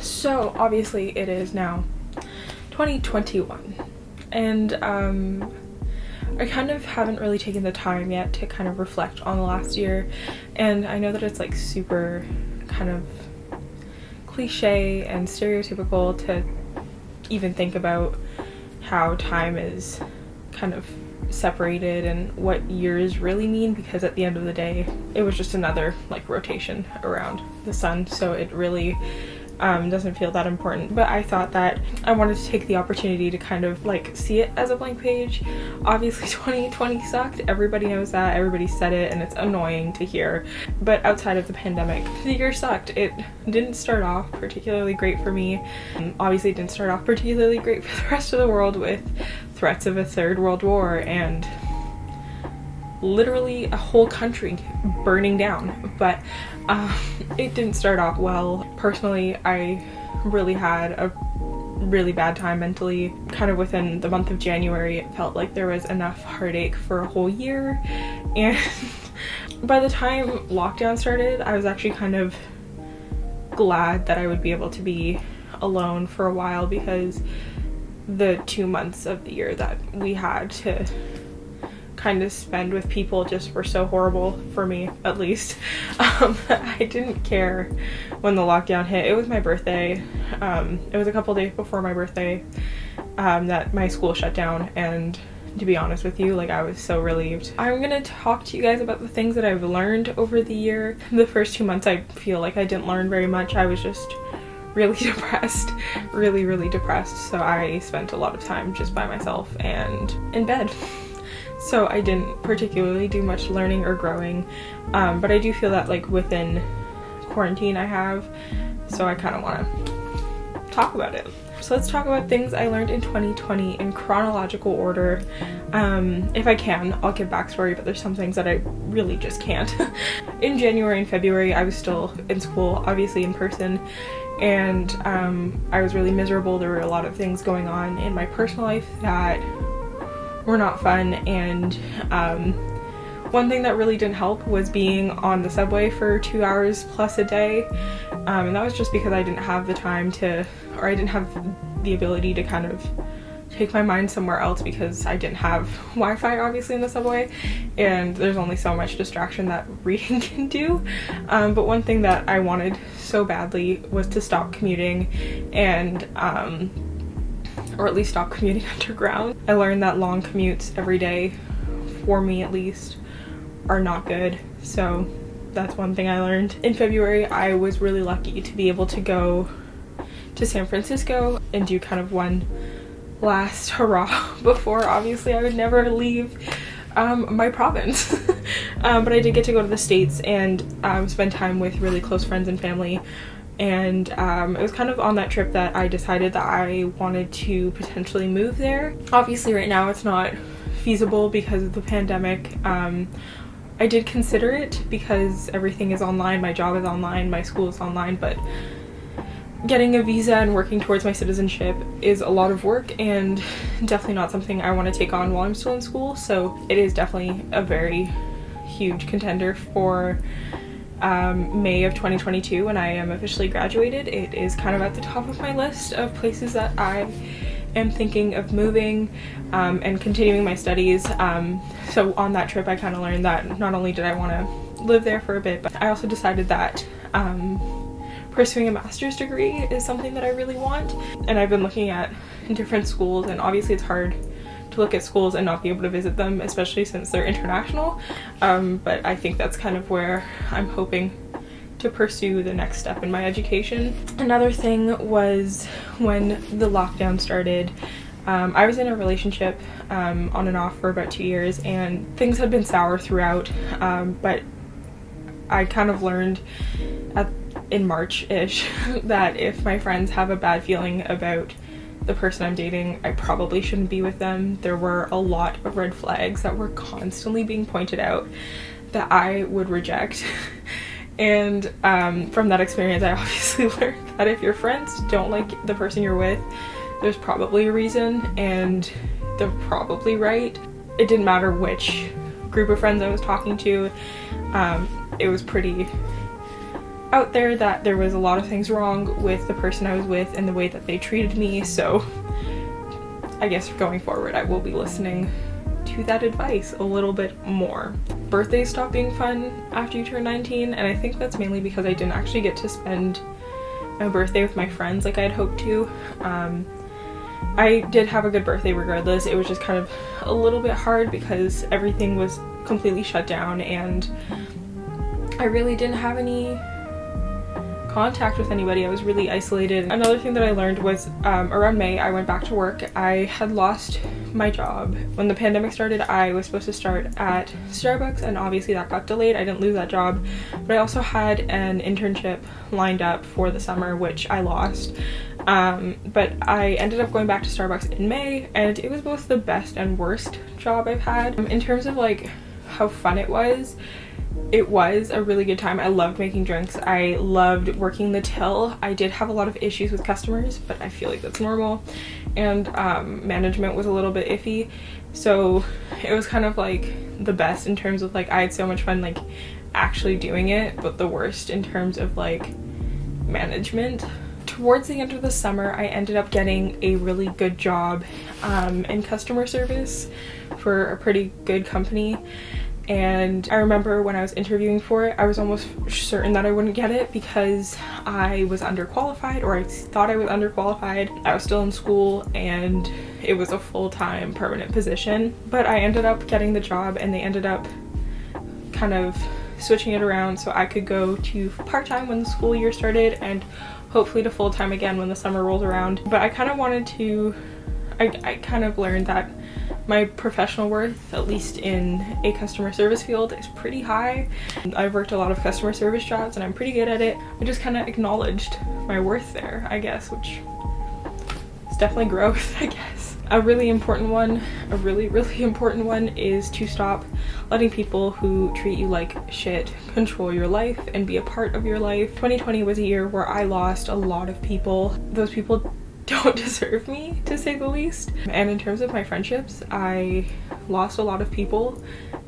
So obviously it is now 2021, and I kind of haven't really taken the time yet to kind of reflect on the last year, and I know that it's like super kind of cliche and stereotypical to even think about how time is kind of separated and what years really mean, because at the end of the day it was just another like rotation around the sun, so it really doesn't feel that important. But I thought that I wanted to take the opportunity to kind of like see it as a blank page. Obviously 2020 sucked, everybody knows that, everybody said it, and it's annoying to hear, but outside of the pandemic, the year sucked. It didn't start off particularly great for me. Obviously it didn't start off particularly great for the rest of the world, with threats of a third world war and literally a whole country burning down. But it didn't start off well. Personally, I really had a really bad time mentally. Kind of within the month of January, it felt like there was enough heartache for a whole year, and by the time lockdown started, I was actually kind of glad that I would be able to be alone for a while, because the 2 months of the year that we had to kind of spend with people just were so horrible, for me at least. I didn't care when the lockdown hit. It was my birthday. It was a couple days before my birthday that my school shut down, and to be honest with you, like, I was so relieved. I'm gonna talk to you guys about the things that I've learned over the year. The first 2 months I feel like I didn't learn very much. I was just really depressed, really depressed, so I spent a lot of time just by myself and in bed. So I didn't particularly do much learning or growing, but I do feel that like within quarantine I have, so I kind of want to talk about it. So let's talk about things I learned in 2020 in chronological order. If I can, I'll give backstory, but there's some things that I really just can't. In January and February, I was still in school, obviously in person, and I was really miserable. There were a lot of things going on in my personal life that were not fun, and one thing that really didn't help was being on the subway for 2 hours plus a day, and that was just because I didn't have the time to, or I didn't have the ability to kind of take my mind somewhere else, because I didn't have Wi-Fi obviously in the subway, and there's only so much distraction that reading can do. But one thing that I wanted so badly was to stop commuting, and or at least stop commuting underground. I learned that long commutes every day, for me at least, are not good, so that's one thing I learned. In February, I was really lucky to be able to go to San Francisco and do kind of one last hurrah before obviously I would never leave my province. But I did get to go to the States and spend time with really close friends and family. And it was kind of on that trip that I decided that I wanted to potentially move there. Obviously right now it's not feasible because of the pandemic. I did consider it because everything is online, my job is online, my school is online, but getting a visa and working towards my citizenship is a lot of work, and definitely not something I want to take on while I'm still in school. So it is definitely a very huge contender for May of 2022 when I am officially graduated. It is kind of at the top of my list of places that I am thinking of moving and continuing my studies. So on that trip I kind of learned that not only did I want to live there for a bit, but I also decided that pursuing a master's degree is something that I really want. And I've been looking at different schools, and obviously it's hard to look at schools and not be able to visit them, especially since they're international, but I think that's kind of where I'm hoping to pursue the next step in my education. Another thing was when the lockdown started, I was in a relationship on and off for about 2 years, and things had been sour throughout, but I kind of learned in March-ish that if my friends have a bad feeling about the person I'm dating, I probably shouldn't be with them. There were a lot of red flags that were constantly being pointed out that I would reject. And from that experience, I obviously learned that if your friends don't like the person you're with, there's probably a reason, and they're probably right. It didn't matter which group of friends I was talking to. It was pretty out there that there was a lot of things wrong with the person I was with and the way that they treated me, so I guess going forward I will be listening to that advice a little bit more. Birthdays stop being fun after you turn 19, and I think that's mainly because I didn't actually get to spend my birthday with my friends like I had hoped to. I did have a good birthday regardless. It was just kind of a little bit hard because everything was completely shut down and I really didn't have any contact with anybody. I was really isolated. Another thing that I learned was around May I went back to work. I had lost my job. When the pandemic started, I was supposed to start at Starbucks and obviously that got delayed. I didn't lose that job, but I also had an internship lined up for the summer which I lost. But I ended up going back to Starbucks in May and it was both the best and worst job I've had. In terms of like how fun it was a really good time. I loved making drinks. I loved working the till. I did have a lot of issues with customers, but I feel like that's normal. And management was a little bit iffy. So it was kind of like the best in terms of like I had so much fun like actually doing it, but the worst in terms of like management. Towards the end of the summer, I ended up getting a really good job in customer service for a pretty good company. And I remember when I was interviewing for it, I was almost certain that I wouldn't get it because I was underqualified, or I thought I was underqualified. I was still in school and it was a full-time permanent position. But I ended up getting the job and they ended up kind of switching it around so I could go to part-time when the school year started and hopefully to full-time again when the summer rolls around. But I kind of wanted to, I kind of learned that my professional worth, at least in a customer service field, is pretty high. I've worked a lot of customer service jobs and I'm pretty good at it. I just kind of acknowledged my worth there, I guess, which is definitely growth, I guess. A really important one, a really important one is to stop letting people who treat you like shit control your life and be a part of your life. 2020 was a year where I lost a lot of people. Those people don't deserve me, to say the least. And in terms of my friendships, I lost a lot of people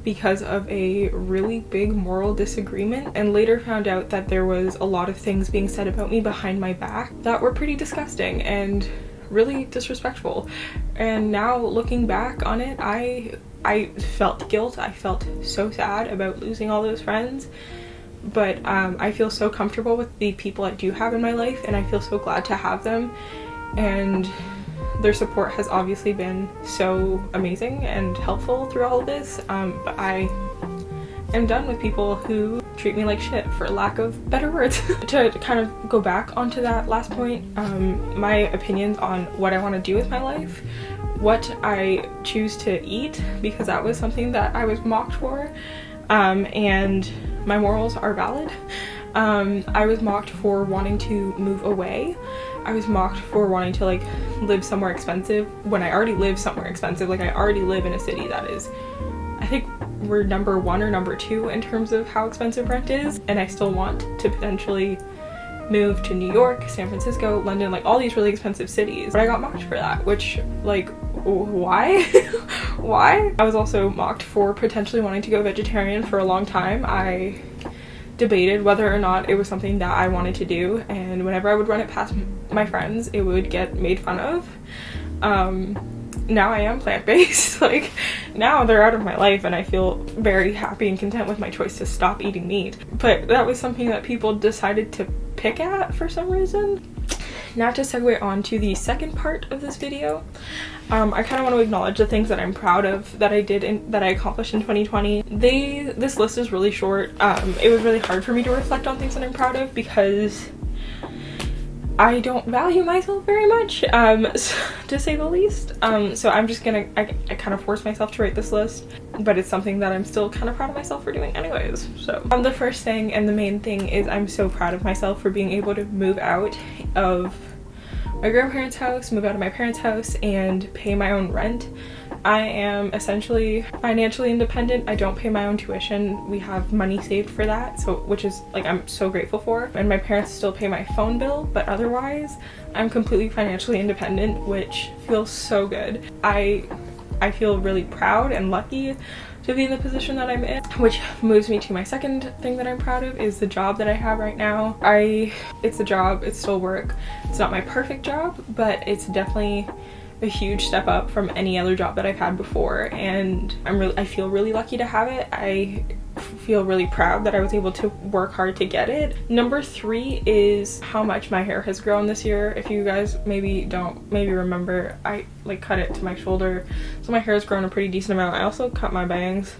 because of a really big moral disagreement, and later found out that there was a lot of things being said about me behind my back that were pretty disgusting and really disrespectful. And now looking back on it, I felt guilt. I felt so sad about losing all those friends, but I feel so comfortable with the people I do have in my life and I feel so glad to have them. And their support has obviously been so amazing and helpful through all of this, but I am done with people who treat me like shit, for lack of better words. To kind of go back onto that last point, my opinions on what I want to do with my life, what I choose to eat, because that was something that I was mocked for, and my morals are valid. I was mocked for wanting to move away. I was mocked for wanting to like live somewhere expensive when I already live somewhere expensive. Like I already live in a city that is, I think we're number 1 or number 2 in terms of how expensive rent is, and I still want to potentially move to New York, San Francisco, London, like all these really expensive cities. But I got mocked for that, which like, why? Why? I was also mocked for potentially wanting to go vegetarian for a long time. I debated whether or not it was something that I wanted to do, and whenever I would run it past my friends, it would get made fun of. Now I am plant-based. Like now they're out of my life and I feel very happy and content with my choice to stop eating meat. But that was something that people decided to pick at for some reason. Now to segue on to the second part of this video, I kind of want to acknowledge the things that I'm proud of that I did and that I accomplished in 2020. This list is really short. It was really hard for me to reflect on things that I'm proud of because I don't value myself very much, to say the least. So I'm just gonna, I kind of forced myself to write this list, but it's something that I'm still kind of proud of myself for doing anyways. So the first thing and the main thing is I'm so proud of myself for being able to move out of my grandparents' house, move out of my parents' house, and pay my own rent. I am essentially financially independent. I don't pay my own tuition. We have money saved for that, so which is like I'm so grateful for. And my parents still pay my phone bill, but otherwise I'm completely financially independent, which feels so good. I feel really proud and lucky to be in the position that I'm in, which moves me to my second thing that I'm proud of is the job that I have right now. It's a job, it's still work. It's not my perfect job, but it's definitely a huge step up from any other job that I've had before, and I feel really lucky to have it. I feel really proud that I was able to work hard to get it. Number 3 is how much my hair has grown this year. If you guys maybe remember, I like cut it to my shoulder, so my hair has grown a pretty decent amount. I also cut my bangs.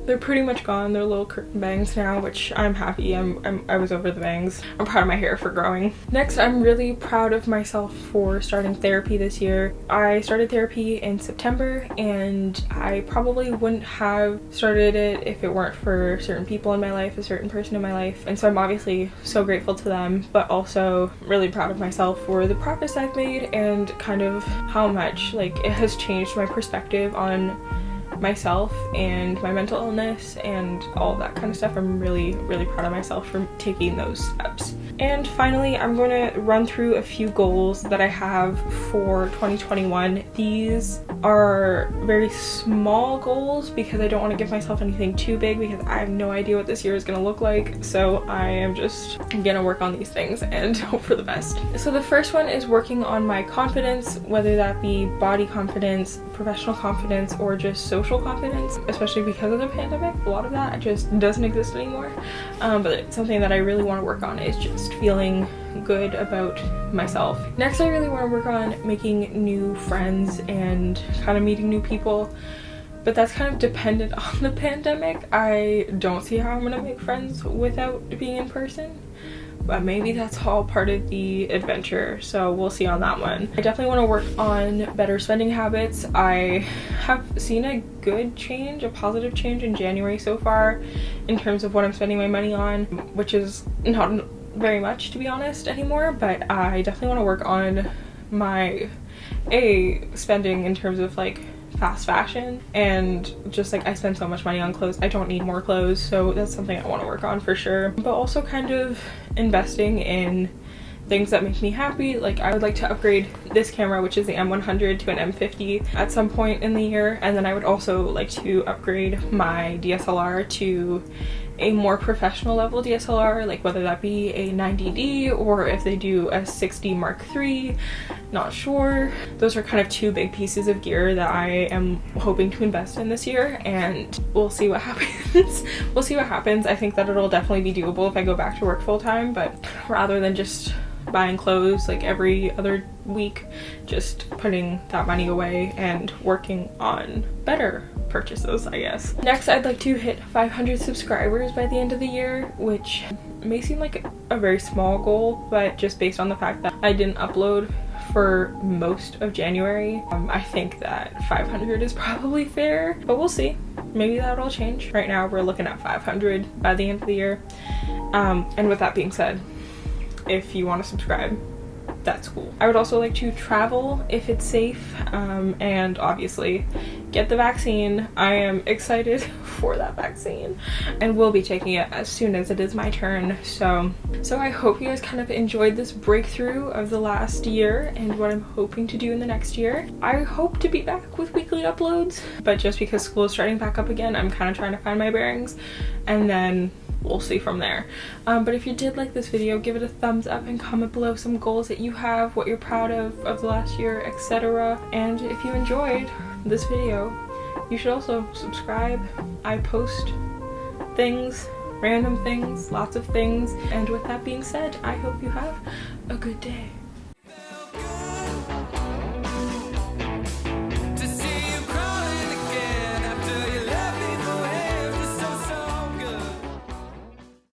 They're pretty much gone. They're little curtain bangs now, which I'm happy. I was over the bangs. I'm proud of my hair for growing. Next, I'm really proud of myself for starting therapy this year. I started therapy in September, and I probably wouldn't have started it if it weren't for certain people in my life, a certain person in my life. And so I'm obviously so grateful to them, but also really proud of myself for the progress I've made and kind of how much like it has changed my perspective on myself and my mental illness and all of that kind of stuff. I'm really proud of myself for taking those steps. And finally, I'm going to run through a few goals that I have for 2021. These are very small goals because I don't want to give myself anything too big because I have no idea what this year is going to look like. So I am just gonna work on these things and hope for the best. So the first one is working on my confidence, whether that be body confidence, professional confidence, or just social confidence, especially because of the pandemic. A lot of that just doesn't exist anymore. But it's something that I really want to work on, is just feeling good about myself. Next, I really want to work on making new friends and kind of meeting new people, but that's kind of dependent on the pandemic. I don't see how I'm gonna make friends without being in person, but maybe that's all part of the adventure, so we'll see on that one. I definitely want to work on better spending habits. I have seen a good change, a positive change in January so far in terms of what I'm spending my money on, which is not very much to be honest anymore, but I definitely want to work on my spending in terms of like fast fashion, and just like I spend so much money on clothes. I don't need more clothes, so that's something I want to work on for sure. But also kind of investing in things that make me happy. Like I would like to upgrade this camera, which is the M100, to an M50 at some point in the year, and then I would also like to upgrade my DSLR to a more professional level DSLR, like whether that be a 90D or if they do a 60 Mark III, not sure. Those are kind of two big pieces of gear that I am hoping to invest in this year, and we'll see what happens. We'll see what happens. I think that it'll definitely be doable if I go back to work full time, but rather than just buying clothes like every other week, just putting that money away and working on better purchases, I guess. Next, I'd like to hit 500 subscribers by the end of the year, which may seem like a very small goal, but just based on the fact that I didn't upload for most of January, I think that 500 is probably fair, but we'll see. Maybe that'll change. Right now we're looking at 500 by the end of the year. And with that being said, if you want to subscribe, that's cool. I would also like to travel if it's safe, and obviously get the vaccine. I am excited for that vaccine and will be taking it as soon as it is my turn. So I hope you guys kind of enjoyed this breakthrough of the last year and what I'm hoping to do in the next year. I hope to be back with weekly uploads, but just because school is starting back up again, I'm kind of trying to find my bearings, and then we'll see from there. But if you did like this video, give it a thumbs up and comment below some goals that you have, what you're proud of the last year, etc. And if you enjoyed this video, you should also subscribe. I post things, random things, lots of things. And with that being said, I hope you have a good day.